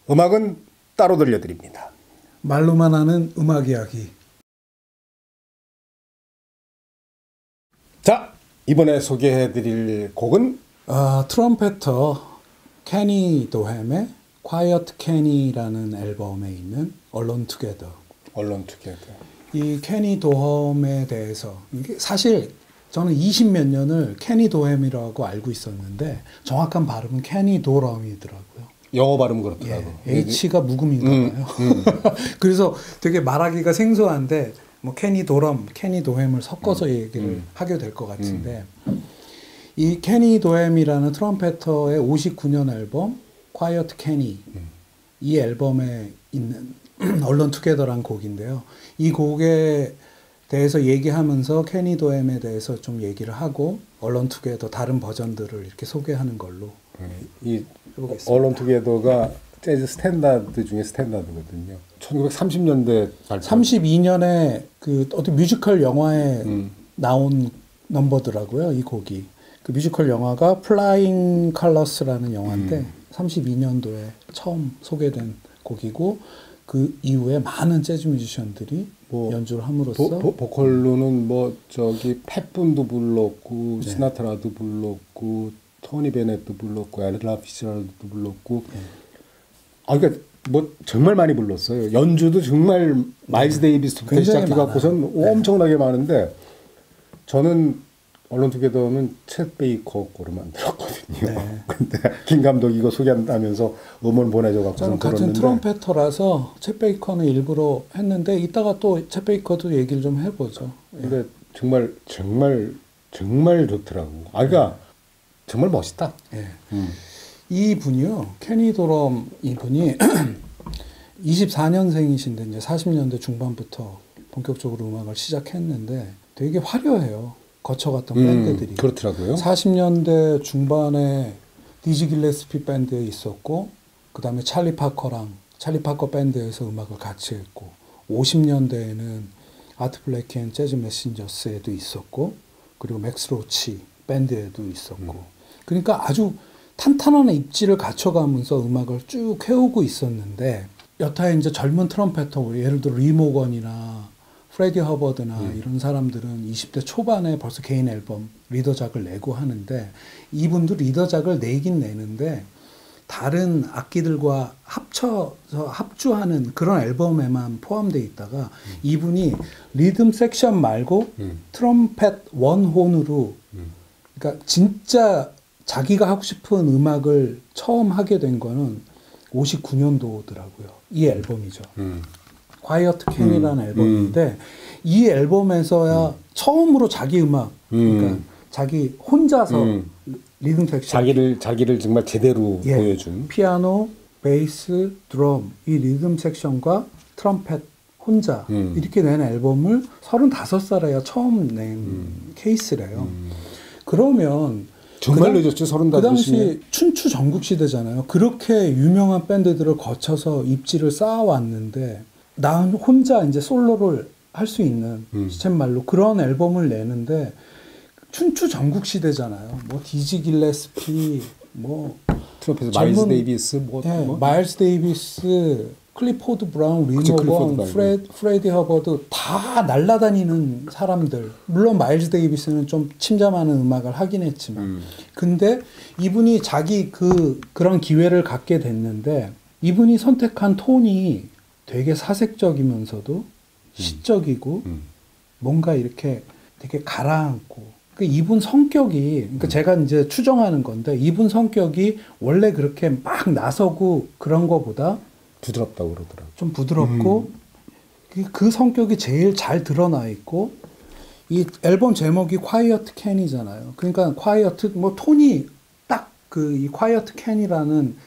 음악은 따로 들려드립니다. 말로만 하는 음악 이야기. 자, 이번에 소개해드릴 곡은 트럼페터 케니 도햄의 Quiet Kenny라는 앨범에 있는 Alone Together. Alone Together. 이 케니 도햄에 대해서 이게 사실 저는 20몇 년을 케니 도햄이라고 알고 있었는데 정확한 발음은 케니 도럼이더라고요. 영어 발음 그렇더라고. 예, H가 묵음인가 봐요. 그래서 되게 말하기가 생소한데 뭐 케니 도럼, 케니 도햄을 섞어서 얘기를 하게 될 것 같은데 이 케니 도햄이라는 트럼페터의 59년 앨범 Quiet Kenny 이 앨범에 있는 Alone Together란 곡인데요. 이 곡에 대해서 얘기하면서 케니 도햄에 대해서 좀 얘기를 하고 Alone Together 다른 버전들을 이렇게 소개하는 걸로 이 해보겠습니다. Alone Together가 재즈 스탠다드 중에 스탠다드거든요. 1930년대 32년에 그 어떤 뮤지컬 영화에 나온 넘버더라고요. 이 곡이. 그 뮤지컬 영화가 플라잉 컬러스라는 영화인데 32년도에 처음 소개된 곡이고 그 이후에 많은 재즈 뮤지션들이 뭐 연주를 함으로써 보컬로는 뭐 저기 팻분도 불렀고 시나트라도 불렀고 토니 베넷도 불렀고 엘라 피츠제럴드도 불렀고 그러니까 뭐 정말 많이 불렀어요. 연주도 정말 마일스 데이비스부터 시작해갖고선 엄청나게 많은데 저는 Alone Together는 챗 베이커 거로 만들었거든요. 네. 근데 김 감독이 이거 소개한다면서 음원 보내줘갖고 저는 같은 트럼페터라서 챗 베이커는 일부러 했는데 이따가 또 챗 베이커도 얘기를 좀 해보죠. 근데 정말 좋더라고. 그러니까 정말 멋있다. 예. 이 분이요, 케니 도럼 이분이 24년생이신데 이제 40년대 중반부터 본격적으로 음악을 시작했는데 되게 화려해요. 거쳐갔던 밴드들이. 그렇더라고요. 40년대 중반에 디지 길레스피 밴드에 있었고, 그 다음에 찰리 파커 밴드에서 음악을 같이 했고, 50년대에는 아트 블랙키 앤 재즈 메신저스에도 있었고, 그리고 맥스 로치 밴드에도 있었고, 그러니까 아주 탄탄한 입지를 갖춰가면서 음악을 쭉 해오고 있었는데, 여타 이제 젊은 트럼페터, 예를 들어 리모건이나 프레디 허버드나 이런 사람들은 20대 초반에 벌써 개인 앨범, 리더작을 내고 하는데 이분도 리더작을 내긴 내는데 다른 악기들과 합주하는 그런 앨범에만 포함되어 있다가 이분이 리듬 섹션 말고 트럼펫 원혼으로 그러니까 진짜 자기가 하고 싶은 음악을 처음 하게 된 거는 59년도더라고요. 이 앨범이죠. Quiet Kenny라는 앨범인데 이 앨범에서야 처음으로 자기 음악, 그러니까 자기 혼자서 리듬 섹션, 자기를 정말 제대로 보여준 피아노, 베이스, 드럼 이 리듬 섹션과 트럼펫 혼자 이렇게 낸 앨범을 35살에야 처음 낸 케이스래요. 그러면 정말 늦었죠. 35이면. 그 당시 춘추 전국시대잖아요. 그렇게 유명한 밴드들을 거쳐서 입지를 쌓아왔는데 나 혼자 이제 솔로를 할 수 있는 시쳇말로 그런 앨범을 내는데 춘추 전국 시대잖아요. 뭐 디지 길레스피, 뭐 트럼펫 마일스 데이비스, 마일스 데이비스, 클리포드 브라운, 리모건, 프레디 허버드 다 날아다니는 사람들. 물론 마일스 데이비스는 좀 침잠하는 음악을 하긴 했지만, 근데 이분이 자기 그런 기회를 갖게 됐는데 이분이 선택한 톤이 되게 사색적이면서도 시적이고 뭔가 이렇게 되게 가라앉고 이분 성격이 그러니까 제가 이제 추정하는 건데 이분 성격이 원래 그렇게 막 나서고 그런 거보다 부드럽다고 그러더라고요. 좀 부드럽고 그 성격이 제일 잘 드러나 있고 이 앨범 제목이 Quiet Kenny잖아요. 그러니까 Quiet 뭐 톤이 딱 이 Quiet Kenny라는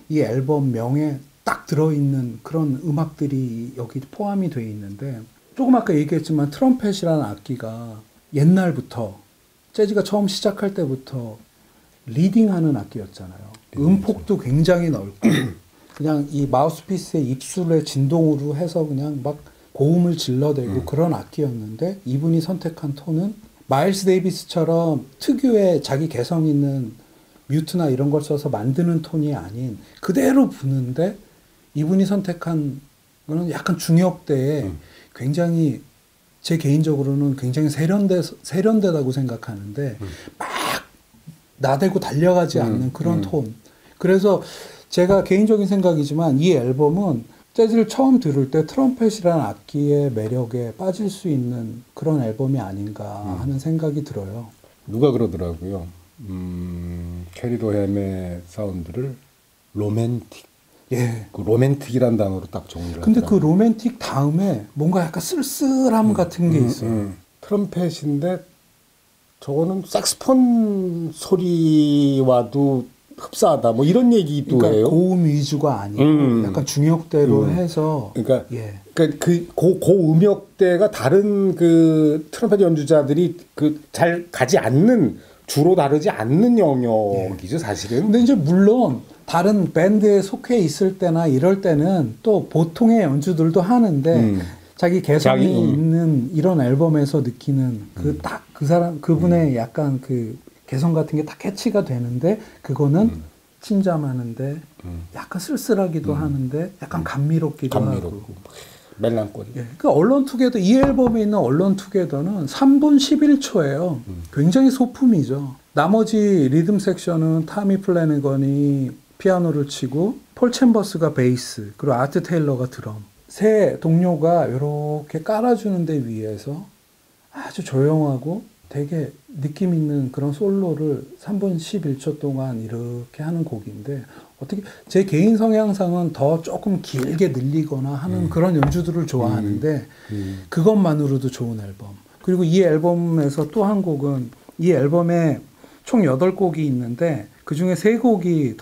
이 앨범 명에 딱 들어있는 그런 음악들이 여기 포함이 되어 있는데 조금 아까 얘기했지만 트럼펫이라는 악기가 옛날부터 재즈가 처음 시작할 때부터 리딩하는 악기였잖아요. 음폭도 굉장히 넓고 그냥 이 마우스피스의 입술의 진동으로 해서 그냥 막 고음을 질러대고 그런 악기였는데 이분이 선택한 톤은 마일스 데이비스처럼 특유의 자기 개성 있는 뮤트나 이런 걸 써서 만드는 톤이 아닌 그대로 부는데 이분이 선택한 거는 약간 중역대에 굉장히 제 개인적으로는 굉장히 세련되다고 생각하는데 막 나대고 달려가지 않는 그런 톤. 그래서 제가 개인적인 생각이지만 이 앨범은 재즈를 처음 들을 때 트럼펫이라는 악기의 매력에 빠질 수 있는 그런 앨범이 아닌가 하는 생각이 들어요. 누가 그러더라고요. 캐리 도햄의 사운드를 로맨틱. 예. 그 로맨틱이란 단어로 딱 정리를 근데 하더라고요. 그 로맨틱 다음에 뭔가 약간 쓸쓸함 같은 게 있어요. 트럼펫인데 저거는 색스폰 소리와도 흡사하다. 뭐 이런 얘기도 그러니까 해요. 고음 위주가 아니고 약간 중역대로 해서 그러니까 예. 그 고음역대가 다른 그 트럼펫 연주자들이 그 잘 가지 않는 주로 다루지 않는 영역이죠, 사실은. 근데 이제 물론 다른 밴드에 속해 있을 때나 이럴 때는 또 보통의 연주들도 하는데 자기 개성이 있는 이런 앨범에서 느끼는 그 딱 그 사람 그분의 약간 그 개성 같은 게 딱 캐치가 되는데 그거는 침잠하는데 약간 쓸쓸하기도 하는데 약간 감미롭기도 하고 멜랑콜리. 예, 그 언론 투게더 이 앨범에 있는 언론 투게더는 3분 11초예요. 굉장히 소품이죠. 나머지 리듬 섹션은 타미 플래너건이 피아노를 치고 폴 챔버스가 베이스 그리고 아트 테일러가 드럼. 세 동료가 이렇게 깔아주는 데 위해서 아주 조용하고 되게 느낌 있는 그런 솔로를 3분 11초 동안 이렇게 하는 곡인데 어떻게 제 개인 성향상은 더 조금 길게 늘리거나 하는 그런 연주들을 좋아하는데 그것만으로도 좋은 앨범. 그리고 이 앨범에서 또 한 곡은 이 앨범에 총 8곡이 있는데 그중에 3곡이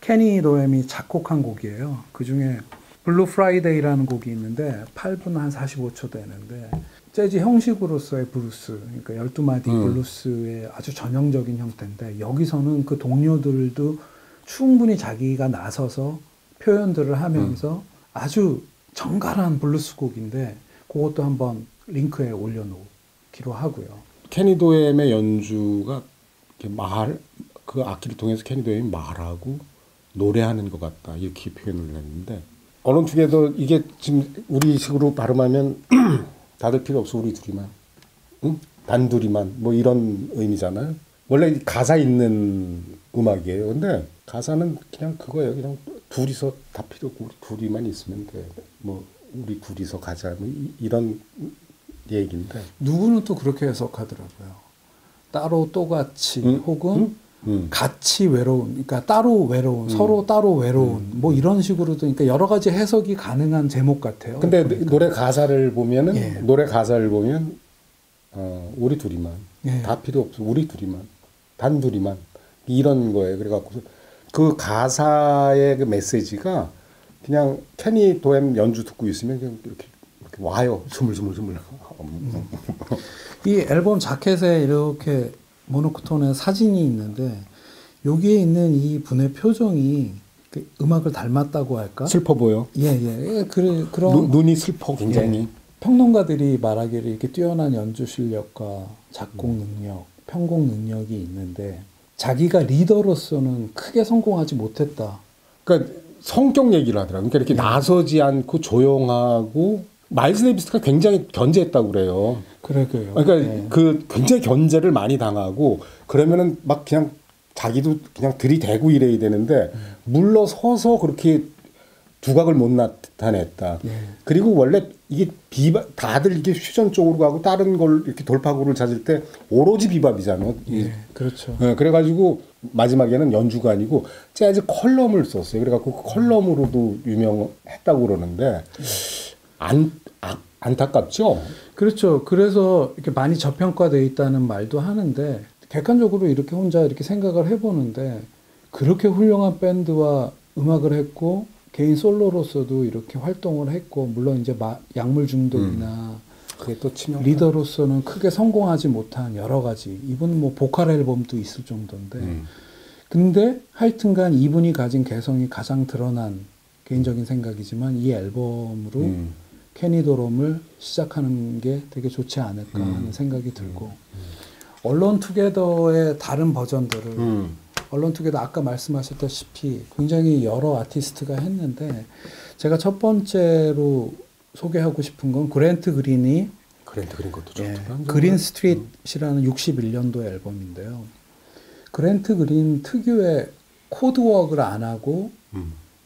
케니 로엠이 작곡한 곡이에요. 그중에 블루 프라이데이라는 곡이 있는데 8분 한 45초 되는데 재즈 형식으로서의 블루스, 그러니까 12마디 블루스의 아주 전형적인 형태인데 여기서는 그 동료들도 충분히 자기가 나서서 표현들을 하면서 아주 정갈한 블루스 곡인데 그것도 한번 링크에 올려놓기로 하고요. 케니 도엠의 연주가 이렇게 그 악기를 통해서 케니 도엠이 말하고 노래하는 것 같다 이렇게 표현을 했는데 언론 투게더 이게 지금 우리식으로 발음하면 다들 필요 없어 우리 둘이만, 응? 단둘이만 뭐 이런 의미잖아요. 원래 가사 있는 음악이에요. 근데 가사는 그냥 그거예요. 그냥 둘이서 다 필요 없고 우리 둘이만 있으면 돼. 뭐 우리 둘이서 가자 뭐 이런 얘기인데 누구는 또 그렇게 해석하더라고요. 따로 또같이 혹은 같이 외로운, 그러니까 따로 외로운, 서로 따로 외로운, 뭐 이런 식으로도, 그러니까 여러 가지 해석이 가능한 제목 같아요. 근데 그러니까. 노래 가사를 보면은, 예. 노래 가사를 보면, 우리 둘이만, 예. 다 필요 없어, 우리 둘이만, 단둘이만, 이런 거예요. 그래갖고, 그 가사의 그 메시지가 그냥 케니 도엠 연주 듣고 있으면 그냥 이렇게 와요. 스물스물. 이 앨범 자켓에 이렇게 모노크톤의 사진이 있는데 여기에 있는 이 분의 표정이 그 음악을 닮았다고 할까? 슬퍼 보여. 예. 그런 눈이 슬퍼 굉장히. 예. 평론가들이 말하기를 이렇게 뛰어난 연주 실력과 작곡 능력, 편곡 능력이 있는데 자기가 리더로서는 크게 성공하지 못했다. 그러니까 성격 얘기를 하더라고요. 그러니까 이렇게 나서지 않고 조용하고 마일스 데이비스가 굉장히 견제했다고 그래요. 그러게요. 그러니까 예. 그 굉장히 견제를 많이 당하고 그러면은 막 그냥 자기도 그냥 들이대고 이래야 되는데 물러서서 그렇게 두각을 못 나타냈다. 예. 그리고 원래 이게 다들 이게 퓨전 쪽으로 가고 다른 걸 이렇게 돌파구를 찾을 때 오로지 비밥이잖아. 예, 그렇죠. 네, 그래가지고 마지막에는 연주가 아니고 재즈 컬럼을 썼어요. 그래갖고 그 컬럼으로도 유명했다고 그러는데 안타깝죠. 그렇죠. 그래서 이렇게 많이 저평가되어 있다는 말도 하는데 객관적으로 이렇게 혼자 이렇게 생각을 해보는데 그렇게 훌륭한 밴드와 음악을 했고 개인 솔로로서도 이렇게 활동을 했고 물론 이제 약물 중독이나 그게 또 치명. 리더로서는 크게 성공하지 못한 여러 가지 이분 뭐 보컬 앨범도 있을 정도인데 근데 하여튼간 이분이 가진 개성이 가장 드러난 개인적인 생각이지만 이 앨범으로 케니 도럼을 시작하는 게 되게 좋지 않을까 하는 생각이 들고 언론 투게더의 다른 버전들을 언론 투게더 아까 말씀하셨다시피 굉장히 여러 아티스트가 했는데 제가 첫 번째로 소개하고 싶은 건 그랜트 그린이 그랜트 그린 것도 예, 좋더라. 그린 스트릿이라는 61년도 앨범인데요. 그랜트 그린 특유의 코드워크를 안 하고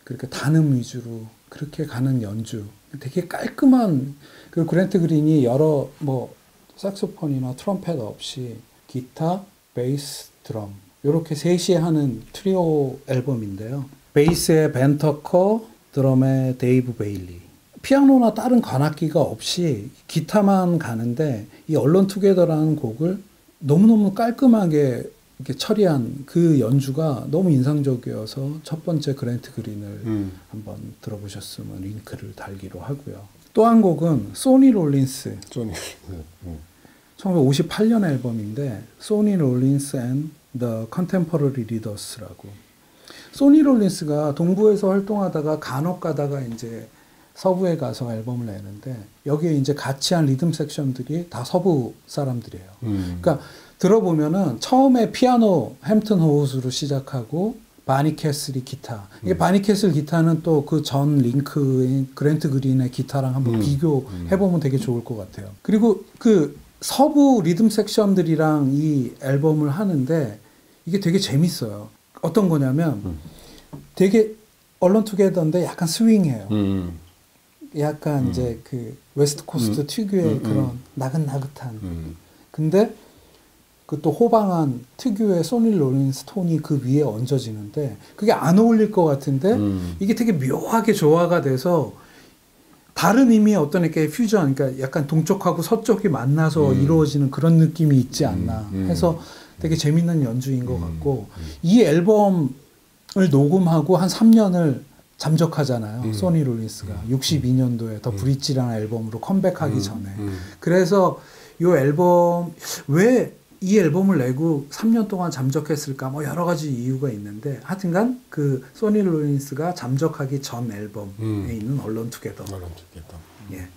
그렇게 단음 위주로 그렇게 가는 연주 되게 깔끔한 그리고 그랜트 그린이 여러 뭐 색소폰이나 트럼펫 없이 기타, 베이스, 드럼 이렇게 셋이 하는 트리오 앨범인데요. 베이스에 벤 터커, 드럼에 데이브 베일리 피아노나 다른 관악기가 없이 기타만 가는데 이 언론 투게더라는 곡을 너무너무 깔끔하게 이렇게 처리한 그 연주가 너무 인상적이어서 첫 번째 그랜트 그린을 한번 들어보셨으면 링크를 달기로 하고요. 또 한 곡은 소니 롤린스. 소니. 1958년 앨범인데 소니 롤린스 앤 The Contemporary Leaders라고. 소니 롤린스가 동부에서 활동하다가 간혹 가다가 이제 서부에 가서 앨범을 내는데 여기에 이제 같이 한 리듬 섹션들이 다 서부 사람들이에요. 그러니까 들어보면은 처음에 피아노 햄튼 호우스로 시작하고 바니 캐슬이 기타. 이게 바니 캐슬 기타는 또 그 전 링크인 그랜트 그린의 기타랑 한번 비교해보면 되게 좋을 것 같아요. 그리고 그 서부 리듬 섹션들이랑 이 앨범을 하는데 이게 되게 재밌어요. 어떤 거냐면 되게 언론 투게더인데 약간 스윙해요. 약간 이제 그 웨스트 코스트 특유의 그런 나긋나긋한. 근데 그 또 호방한 특유의 소니 롤린스 톤이 그 위에 얹어지는데 그게 안 어울릴 것 같은데 이게 되게 묘하게 조화가 돼서 다른 의미의 어떤 이렇게 퓨전, 그러니까 약간 동쪽하고 서쪽이 만나서 이루어지는 그런 느낌이 있지 않나 해서 되게 재밌는 연주인 것 같고 이 앨범을 녹음하고 한 3년을 잠적하잖아요. 소니 롤린스가 62년도에 더 브릿지라는 앨범으로 컴백하기 전에. 그래서 이 앨범 왜 이 앨범을 내고 3년 동안 잠적했을까 뭐 여러 가지 이유가 있는데 하여튼간 그 소니 롤린스가 잠적하기 전 앨범에 있는 언론 투게더. 언론 투게더. 예.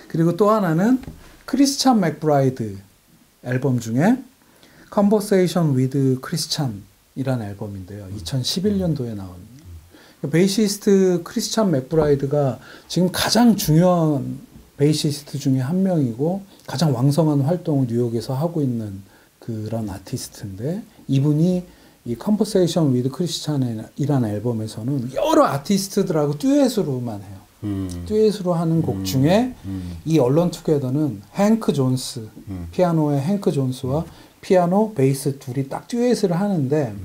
그리고 또 하나는 크리스찬 맥브라이드 앨범 중에 Conversation with Christian이라는 앨범인데요. 2011년도에 나온 베이시스트 크리스찬 맥브라이드가 지금 가장 중요한 베이시스트 중에 한 명이고 가장 왕성한 활동을 뉴욕에서 하고 있는 그런 아티스트인데 이분이 이 Conversation with Christian이라는 앨범에서는 여러 아티스트들하고 듀엣으로만 해요. 듀엣으로 하는 곡 중에 이 언론 투게더는 행크 존스, 피아노의 행크 존스와 피아노, 베이스 둘이 딱 듀엣을 하는데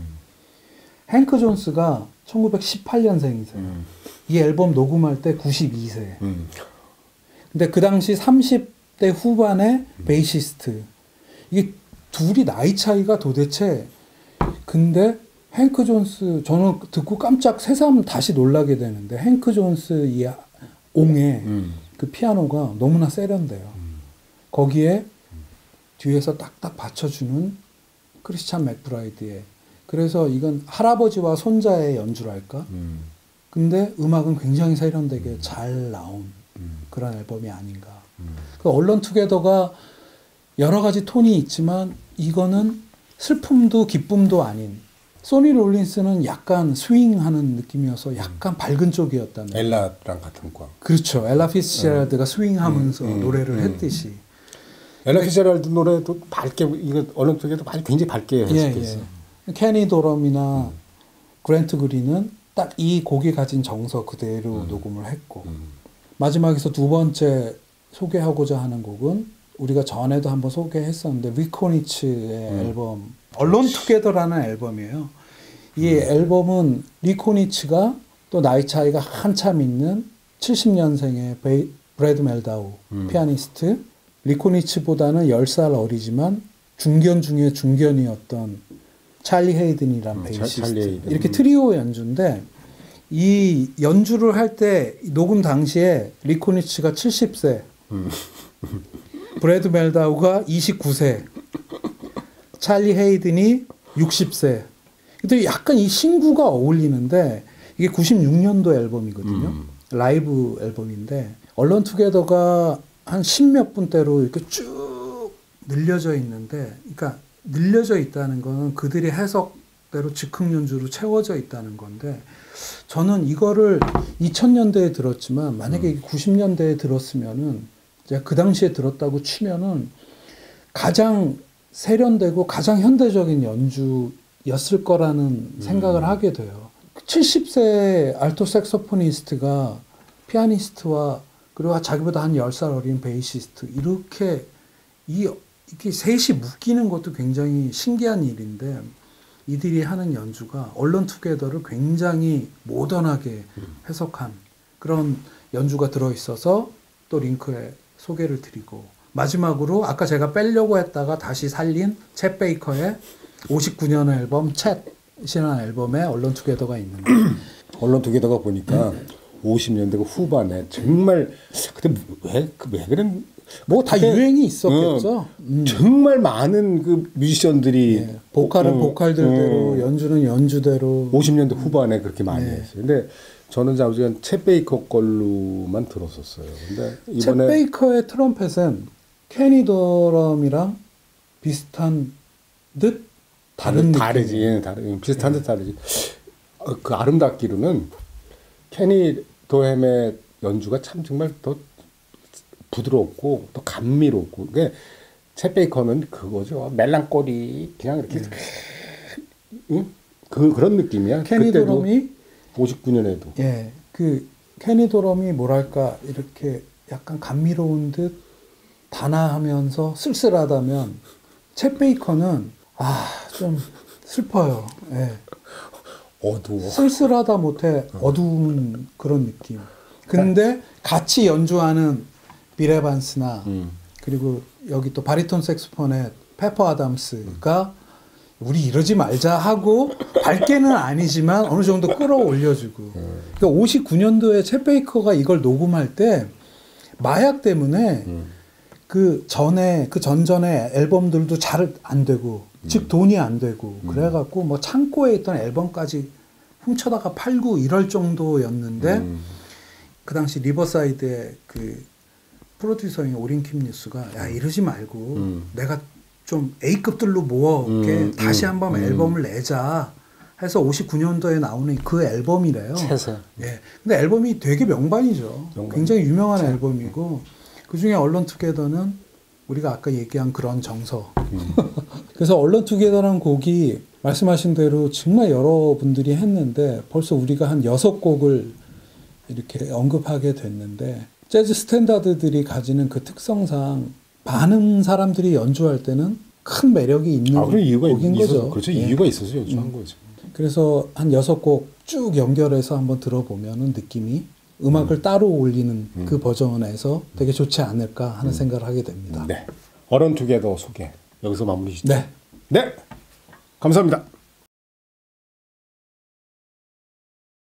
행크 존스가 1918년생이세요. 이 앨범 녹음할 때 92세. 근데 그 당시 30대 후반의 베이시스트. 이게 둘이 나이 차이가 도대체 근데 행크 존스 저는 듣고 깜짝 새삼 다시 놀라게 되는데 행크 존스 이 옹의 그 피아노가 너무나 세련돼요. 거기에 뒤에서 딱딱 받쳐주는 크리스찬 맥브라이드의 그래서 이건 할아버지와 손자의 연주랄까? 근데 음악은 굉장히 세련되게 잘 나온 그런 앨범이 아닌가. 그 언론 투게더가 여러 가지 톤이 있지만 이거는 슬픔도 기쁨도 아닌 소니 롤린스는 약간 스윙하는 느낌이어서 약간 밝은 쪽이었다면 엘라랑 같은 과. 그렇죠. 엘라 피츠제럴드가 스윙하면서 노래를 했듯이 엘라 피츠제럴드 노래도 밝게 이거 언론 투게더 굉장히 밝게 했었어요. 케니 도럼이나 그랜트 그린은 딱 이 곡이 가진 정서 그대로 녹음을 했고 마지막에서 두 번째 소개하고자 하는 곡은 우리가 전에도 한번 소개했었는데 리코니츠의 앨범 언론 투게더라는 앨범이에요. 이 앨범은 리코니츠가 또 나이 차이가 한참 있는 70년생의 브래드 멜다우 피아니스트 리코니츠보다는 10살 어리지만 중견 중에 중견이었던 찰리 헤이든이란 베이시스트 이렇게 트리오 연주인데 이 연주를 할 때 녹음 당시에 리코니츠가 70세 브래드 멜다우가 29세 찰리 헤이든이 60세 근데 약간 이 신구가 어울리는데 이게 96년도 앨범이거든요. 라이브 앨범인데 언론 투게더가 한 10몇 분대로 이렇게 쭉 늘려져 있는데 그러니까 늘려져 있다는 거는 그들이 해석 대로 즉흥 연주로 채워져 있다는 건데 저는 이거를 2000년대에 들었지만 만약에 90년대에 들었으면은 제가 그 당시에 들었다고 치면은 가장 세련되고 가장 현대적인 연주였을 거라는 생각을 하게 돼요. 70세 알토 색소포니스트가 피아니스트와 그리고 자기보다 한 10살 어린 베이시스트 이렇게 이렇게 셋이 묶이는 것도 굉장히 신기한 일인데 이들이 하는 연주가 얼런 투게더를 굉장히 모던하게 해석한 그런 연주가 들어있어서 또 링크에 소개를 드리고 마지막으로 아까 제가 빼려고 했다가 다시 살린 챗 베이커의 59년 앨범 챗이라는 앨범에 얼런 투게더가 있는데 언론 투게더가 보니까 50년대 후반에 정말 그때 왜 그런 뭐 다 유행이 있었겠죠. 정말 많은 그 뮤지션들이 네. 보컬은 보컬들대로 연주는 연주대로 50년대 후반에 그렇게 많이 네. 했어요. 근데 저는 잠시간 챗 베이커 걸로만 들었었어요. 근데 이번에 챗 베이커의 트럼펫은 케니 도럼이랑 비슷한 듯 다른 다르지. 느낌이에요. 예, 비슷한 듯 다르지. 그 아름답기로는 케니 도햄의 연주가 참 정말 더 부드럽고 또 감미롭고 그게 챗 베이커는 그거죠. 멜랑콜리 그냥 이렇게 응? 그런 느낌이야. 케니 도럼이 59년에도 예, 그 케니 도럼이 뭐랄까 이렇게 약간 감미로운 듯 단아하면서 쓸쓸하다면 챗 베이커는 좀 슬퍼요. 예. 어두워. 쓸쓸하다 못해 어두운 그런 느낌. 근데 같이 연주하는 빌 에반스나 그리고 여기 또 바리톤 색소폰의 페퍼 아담스가 우리 이러지 말자 하고 밝게는 아니지만 어느 정도 끌어올려주고. 그러니까 59년도에 챗 베이커가 이걸 녹음할 때 마약 때문에 그 전전에 앨범들도 잘 안 되고 즉 돈이 안 되고 그래갖고 뭐 창고에 있던 앨범까지 훔쳐다가 팔고 이럴 정도였는데 그 당시 리버사이드의 그 프로듀서인 오린 킴 뉴스가 야 이러지 말고 내가 좀 A급들로 모아올게 다시 한번 앨범을 내자 해서 59년도에 나오는 그 앨범이래요. 채서. 예. 근데 앨범이 되게 명반이죠. 굉장히 유명한 앨범이고 그 중에 얼런 투게더는 우리가 아까 얘기한 그런 정서. 그래서 얼런 투게더라는 곡이 말씀하신 대로 정말 여러분들이 했는데 벌써 우리가 한 6곡을 이렇게 언급하게 됐는데 재즈 스탠다드들이 가지는 그 특성상 많은 사람들이 연주할 때는 큰 매력이 있는 곡인 거죠. 그렇죠. 예. 이유가 있어서 연주한 거죠. 그래서 한 6곡 쭉 연결해서 한번 들어보면은 느낌이 음악을 따로 올리는 그 버전에서 되게 좋지 않을까 하는 생각을 하게 됩니다. 네. 얼런 투게더 소개 여기서 마무리 짓죠. 네. 네. 감사합니다.